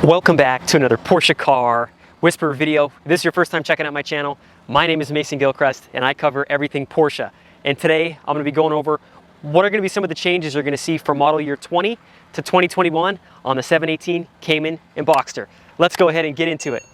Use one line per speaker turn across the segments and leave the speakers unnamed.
Welcome back to another Porsche car whisperer video. If this is your first time checking out my channel, my name is Mason Gilchrist and I cover everything Porsche. And today I'm going to be going over what are going to be some of the changes you're going to see from model year 20 to 2021 on the 718 Cayman and Boxster. Let's go ahead and get into it.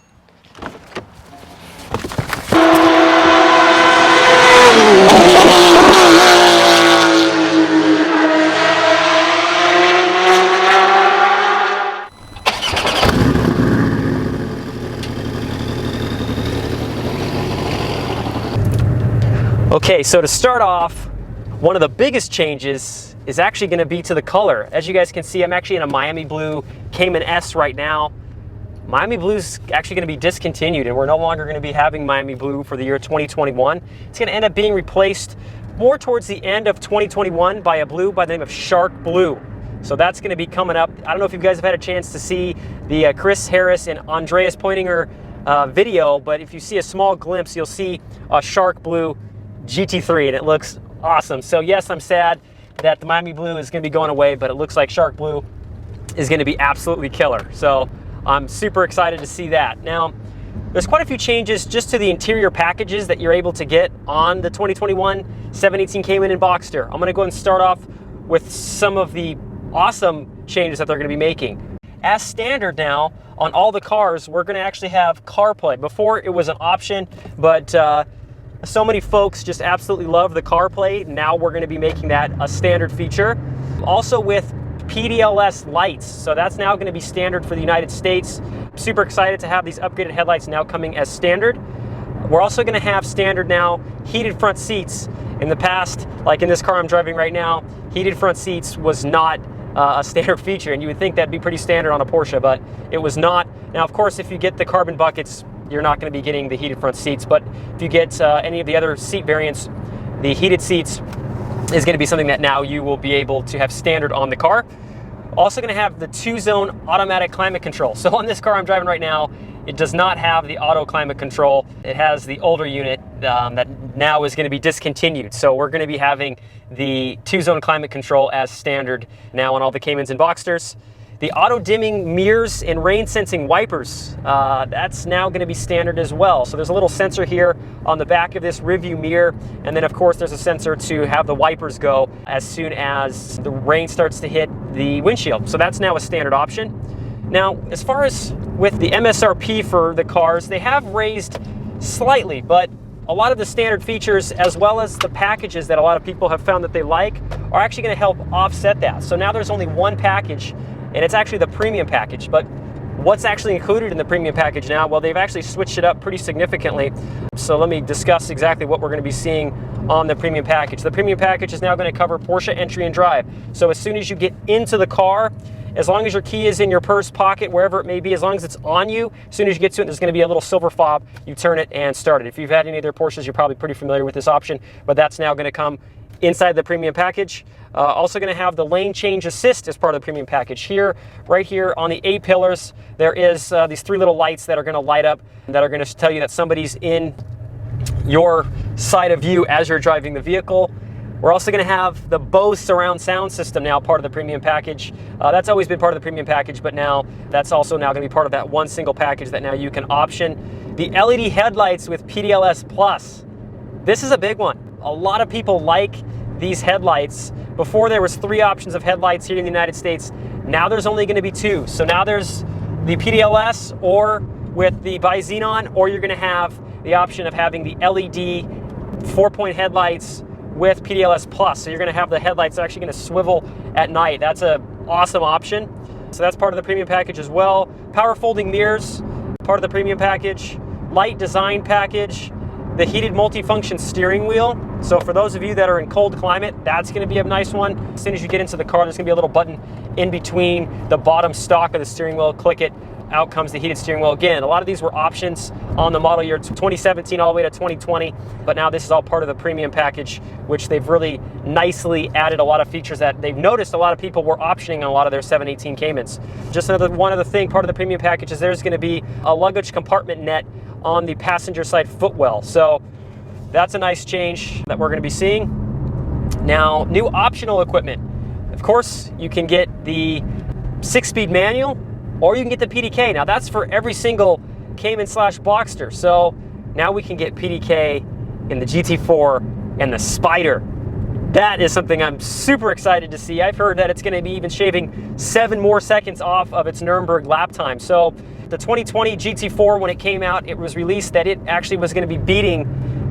Okay, so to start off, one of the biggest changes is actually going to be to the color. As you guys can see, I'm actually in a Miami Blue Cayman S right now. Miami Blue is actually going to be discontinued and we're no longer going to be having Miami Blue for the year 2021. It's going to end up being replaced more towards the end of 2021 by a blue by the name of Shark Blue. So that's going to be coming up. I don't know if you guys have had a chance to see the Chris Harris and Andreas Pointinger video, but if you see a small glimpse, you'll see a Shark Blue GT3 and it looks awesome. So yes, I'm sad that the Miami Blue is going to be going away, but it looks like Shark Blue is going to be absolutely killer. So I'm super excited to see that. Now, there's quite a few changes just to the interior packages that you're able to get on the 2021 718 Cayman and Boxster. I'm going to go ahead and start off with some of the awesome changes that they're going to be making. As standard now on all the cars, we're going to actually have CarPlay. Before it was an option, but so many folks just absolutely love the CarPlay. Now we're going to be making that a standard feature. Also with PDLS lights, so that's now going to be standard for the United States. Super excited to have these upgraded headlights now coming as standard. We're also going to have standard now heated front seats. In the past, like in this car I'm driving right now, heated front seats was not a standard feature, and you would think that'd be pretty standard on a Porsche, but it was not. Now, of course, if you get the carbon buckets, you're not going to be getting the heated front seats, but if you get any of the other seat variants, the heated seats is going to be something that now you will be able to have standard on the car. Also going to have the 2-zone automatic climate control. So on this car I'm driving right now, it does not have the auto climate control. It has the older unit that now is going to be discontinued. So we're going to be having the 2-zone climate control as standard now on all the Caymans and Boxsters. The auto-dimming mirrors and rain-sensing wipers, that's now going to be standard as well. So there's a little sensor here on the back of this rearview mirror, and then of course there's a sensor to have the wipers go as soon as the rain starts to hit the windshield. So that's now a standard option. Now, as far as with the MSRP for the cars, they have raised slightly, but a lot of the standard features as well as the packages that a lot of people have found that they like are actually going to help offset that. So now there's only one package, and it's actually the premium package. But what's actually included in the premium package now? Well, they've actually switched it up pretty significantly. So let me discuss exactly what we're going to be seeing on the premium package. The premium package is now going to cover Porsche entry and drive. So as soon as you get into the car, as long as your key is in your purse, pocket, wherever it may be, as long as it's on you, as soon as you get to it, there's going to be a little silver fob. You turn it and start it. If you've had any of their Porsches, you're probably pretty familiar with this option, but that's now going to come inside the premium package. Also going to have the lane change assist as part of the premium package. Here, right here on the A-pillars, there is these 3 little lights that are going to light up that are going to tell you that somebody's in your side of view as you're driving the vehicle. We're also going to have the Bose surround sound system now part of the premium package. That's always been part of the premium package, but now that's also now going to be part of that one single package that now you can option. The LED headlights with PDLS Plus. This is a big one. A lot of people like these headlights. Before there was 3 options of headlights here in the United States. Now there's only going to be 2. So now there's the PDLS or with the bi-xenon, or you're going to have the option of having the LED 4-point headlights with PDLS Plus. So you're going to have the headlights actually going to swivel at night. That's an awesome option. So that's part of the premium package as well. Power folding mirrors, part of the premium package. Light design package. The heated multifunction steering wheel. So for those of you that are in cold climate, that's going to be a nice one. As soon as you get into the car, there's going to be a little button in between the bottom stalk of the steering wheel. Click it, out comes the heated steering wheel. Again, a lot of these were options on the model year 2017 all the way to 2020, but now this is all part of the premium package, which they've really nicely added a lot of features that they've noticed a lot of people were optioning on a lot of their 718 Caymans. Just one other thing, part of the premium package is there's going to be a luggage compartment net on the passenger side footwell. So that's a nice change that we're going to be seeing. Now, new optional equipment. Of course, you can get the 6-speed manual or you can get the PDK. Now that's for every single Cayman/Boxster. So now we can get PDK in the GT4 and the Spyder. That is something I'm super excited to see. I've heard that it's going to be even shaving 7 more seconds off of its Nuremberg lap time. So the 2020 GT4, when it came out, it was released that it actually was going to be beating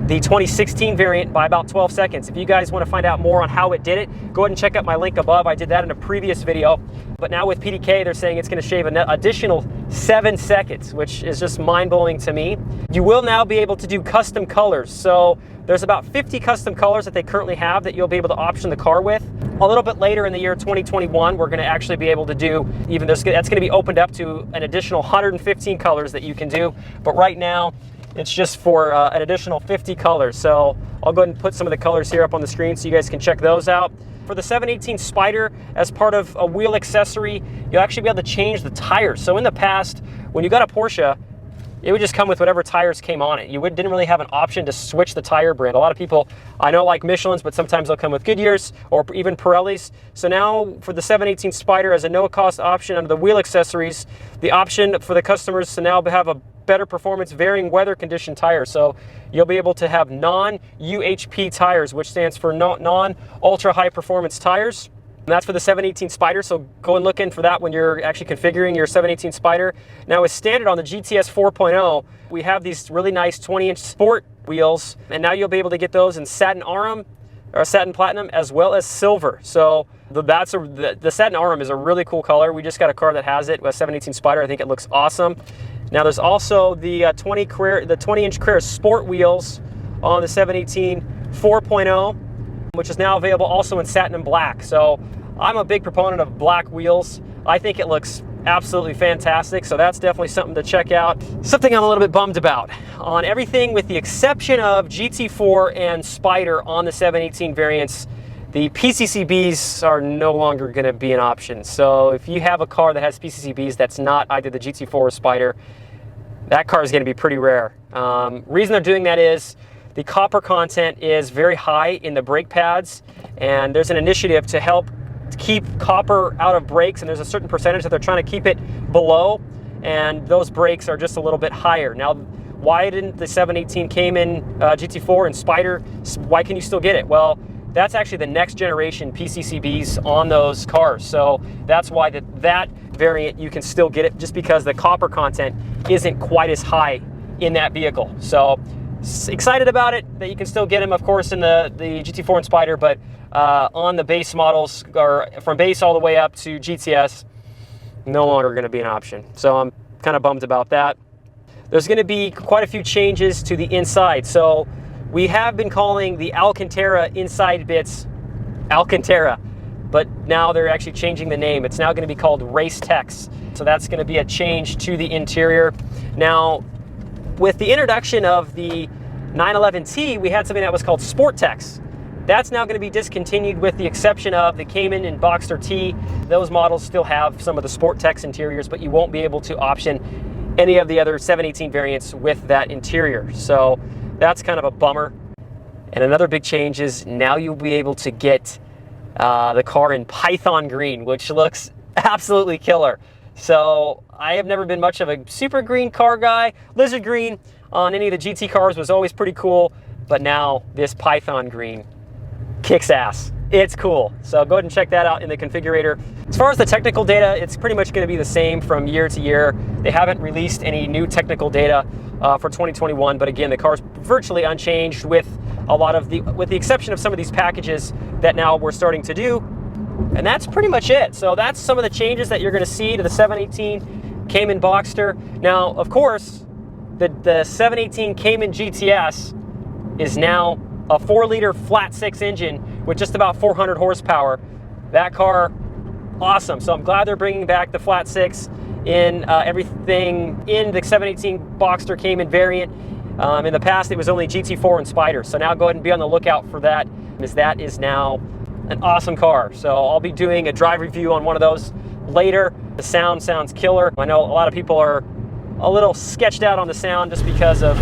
the 2016 variant by about 12 seconds. If you guys want to find out more on how it did it, go ahead and check out my link above. I did that in a previous video. But now with PDK, they're saying it's going to shave an additional 7 seconds, which is just mind-blowing to me. You will now be able to do custom colors. So there's about 50 custom colors that they currently have that you'll be able to option the car with. A little bit later in the year 2021, we're going to actually be able to do, that's going to be opened up to an additional 115 colors that you can do. But right now, it's just for an additional 50 colors. So I'll go ahead and put some of the colors here up on the screen so you guys can check those out. For the 718 Spyder, as part of a wheel accessory, you'll actually be able to change the tires. So in the past, when you got a Porsche, it would just come with whatever tires came on it. You didn't really have an option to switch the tire brand. A lot of people, I know, like Michelin's, but sometimes they'll come with Goodyear's or even Pirelli's. So now for the 718 Spyder, as a no-cost option under the wheel accessories, the option for the customers to now have a better performance varying weather condition tires. So you'll be able to have non-UHP tires, which stands for non-ultra high performance tires. And that's for the 718 Spyder, so go and look in for that when you're actually configuring your 718 Spyder. Now, as standard on the GTS 4.0, we have these really nice 20-inch sport wheels, and now you'll be able to get those in satin arum or satin platinum as well as silver. So the satin arum is a really cool color. We just got a car that has it, a 718 Spyder. I think it looks awesome. Now there's also the 20-inch Carrera Sport wheels on the 718 4.0, which is now available also in satin and black. So I'm a big proponent of black wheels. I think it looks absolutely fantastic, so that's definitely something to check out. Something I'm a little bit bummed about. On everything with the exception of GT4 and Spyder on the 718 variants, the PCCBs are no longer going to be an option. So if you have a car that has PCCBs that's not either the GT4 or Spyder, that car is going to be pretty rare. Reason they're doing that is the copper content is very high in the brake pads, and there's an initiative to help keep copper out of brakes, and there's a certain percentage that they're trying to keep it below, and those brakes are just a little bit higher. Now, why didn't the 718 Cayman GT4 and Spyder, why can you still get it? Well, that's actually the next generation PCCBs on those cars. So that's why that variant, you can still get it just because the copper content isn't quite as high in that vehicle. So excited about it that you can still get them, of course, in the GT4 and Spyder, but on the base models, or from base all the way up to GTS, no longer going to be an option. So I'm kind of bummed about that. There's going to be quite a few changes to the inside. So we have been calling the Alcantara inside bits Alcantara, but now they're actually changing the name. It's now going to be called Race Tex. So that's going to be a change to the interior. Now, with the introduction of the 911T, we had something that was called Sport Tex. That's now going to be discontinued with the exception of the Cayman and Boxster T. Those models still have some of the Sport Tex interiors, but you won't be able to option any of the other 718 variants with that interior. So that's kind of a bummer. And another big change is now you'll be able to get the car in Python green, which looks absolutely killer. So I have never been much of a super green car guy. Lizard green on any of the GT cars was always pretty cool, but now this Python green kicks ass. It's cool. So go ahead and check that out in the configurator. As far as the technical data, it's pretty much going to be the same from year to year. They haven't released any new technical data for 2021, but again, the car's virtually unchanged with the exception of some of these packages that now we're starting to do. And that's pretty much it. So that's some of the changes that you're going to see to the 718 Cayman Boxster. Now, of course, the 718 Cayman GTS is now a 4-liter flat 6 engine with just about 400 horsepower. That car, awesome. So I'm glad they're bringing back the flat 6 in everything in the 718 Boxster Cayman variant. In the past, it was only GT4 and Spyder. So now go ahead and be on the lookout for that, because that is now an awesome car. So I'll be doing a drive review on one of those later. The sound sounds killer. I know a lot of people are a little sketched out on the sound just because of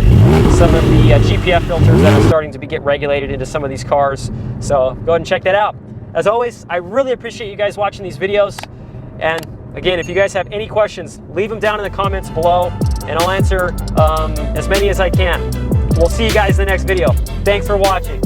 some of the GPF filters that are starting to get regulated into some of these cars. So go ahead and check that out. As always, I really appreciate you guys watching these videos, and Again, if you guys have any questions, leave them down in the comments below, and I'll answer as many as I can. We'll see you guys in the next video. Thanks for watching.